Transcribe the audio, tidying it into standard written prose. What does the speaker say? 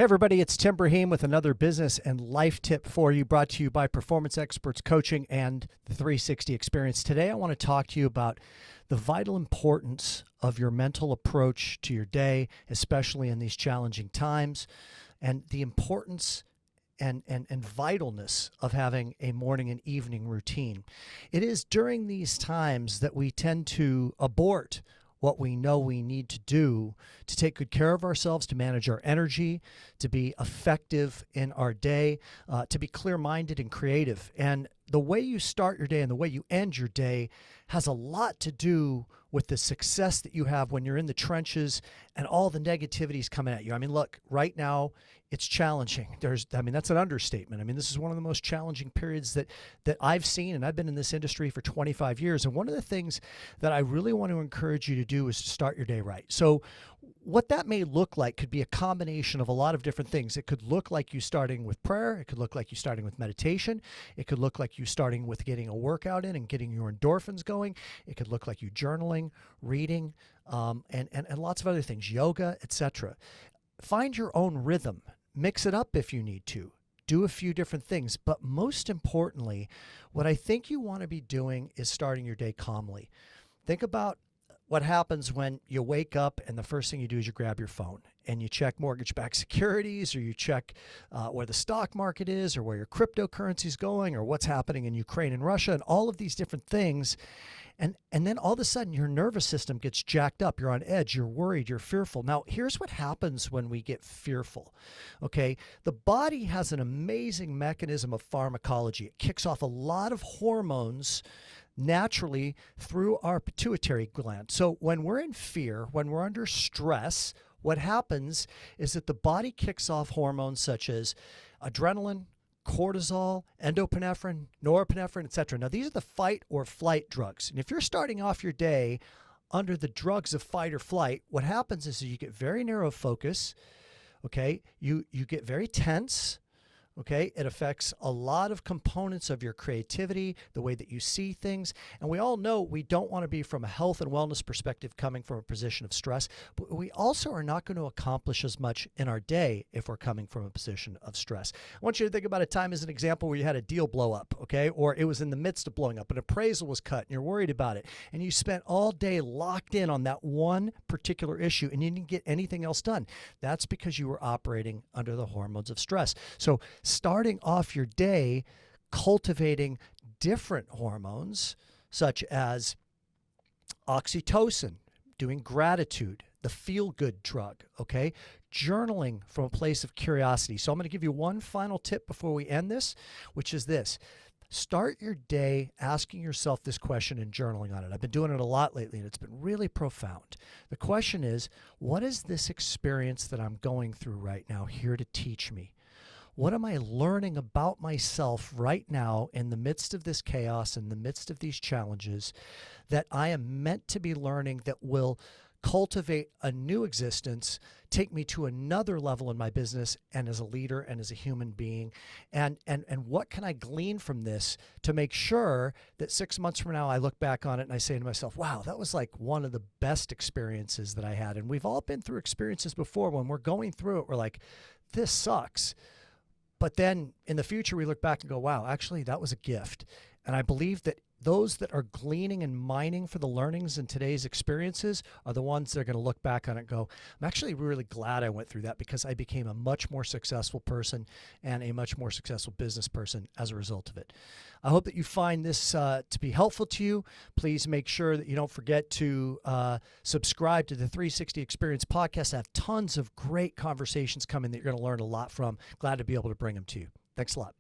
Hey everybody, it's Tim Brahim with another business and life tip for you, brought to you by Performance Experts Coaching and the 360 Experience. Today I want to talk to you about the vital importance of your mental approach to your day, especially in these challenging times, and the importance and vitalness of having a morning and evening routine. It is during these times that we tend to abort what we know we need to do to take good care of ourselves, to manage our energy, to be effective in our day, to be clear-minded and creative. And the way you start your day and the way you end your day has a lot to do with the success that you have when you're in the trenches and all the negativities coming at you. I mean, look, right now it's challenging. That's an understatement. I mean, this is one of the most challenging periods that I've seen, and I've been in this industry for 25 years. And one of the things that I really want to encourage you to do is to start your day right. So what that may look like could be a combination of a lot of different things. It could look like you starting with prayer. It could look like you starting with meditation. It could look like you starting with getting a workout in and getting your endorphins going. It could look like you journaling, reading, and lots of other things, yoga, etc. Find your own rhythm. Mix it up if you need to. Do a few different things. But most importantly, what I think you want to be doing is starting your day calmly. Think about what happens when you wake up and the first thing you do is you grab your phone and you check mortgage-backed securities, or you check where the stock market is, or where your cryptocurrency is going, or what's happening in Ukraine and Russia, and all of these different things. And then all of a sudden your nervous system gets jacked up. You're on edge. You're worried. You're fearful. Now, here's what happens when we get fearful. Okay. The body has an amazing mechanism of pharmacology. It kicks off a lot of hormones naturally through our pituitary gland. So when we're in fear, when we're under stress, what happens is that the body kicks off hormones such as adrenaline, cortisol, endorphinephrine, norepinephrine, etc. Now, these are the fight or flight drugs. And if you're starting off your day under the drugs of fight or flight, what happens is you get very narrow focus, okay? You get very tense, okay? It affects a lot of components of your creativity, the way that you see things. And we all know we don't want to be, from a health and wellness perspective, coming from a position of stress, but we also are not going to accomplish as much in our day if we're coming from a position of stress. I want you to think about a time as an example where you had a deal blow up, okay? Or it was in the midst of blowing up. An appraisal was cut and you're worried about it. And you spent all day locked in on that one particular issue and you didn't get anything else done. That's because you were operating under the hormones of stress. So starting off your day cultivating different hormones such as oxytocin, doing gratitude, the feel-good drug, okay? Journaling from a place of curiosity. So I'm going to give you one final tip before we end this, which is this. Start your day asking yourself this question and journaling on it. I've been doing it a lot lately, and it's been really profound. The question is, what is this experience that I'm going through right now here to teach me? What am I learning about myself right now in the midst of this chaos, in the midst of these challenges, that I am meant to be learning that will cultivate a new existence, take me to another level in my business and as a leader and as a human being? And what can I glean from this to make sure that 6 months from now I look back on it and I say to myself, wow, that was like one of the best experiences that I had. And we've all been through experiences before. When we're going through it, we're like, this sucks. But then in the future, we look back and go, wow, actually, that was a gift. And I believe that those that are gleaning and mining for the learnings in today's experiences are the ones that are going to look back on it and go, I'm actually really glad I went through that, because I became a much more successful person and a much more successful business person as a result of it. I hope that you find this to be helpful to you. Please make sure that you don't forget to subscribe to the 360 Experience podcast. I have tons of great conversations coming that you're going to learn a lot from. Glad to be able to bring them to you. Thanks a lot.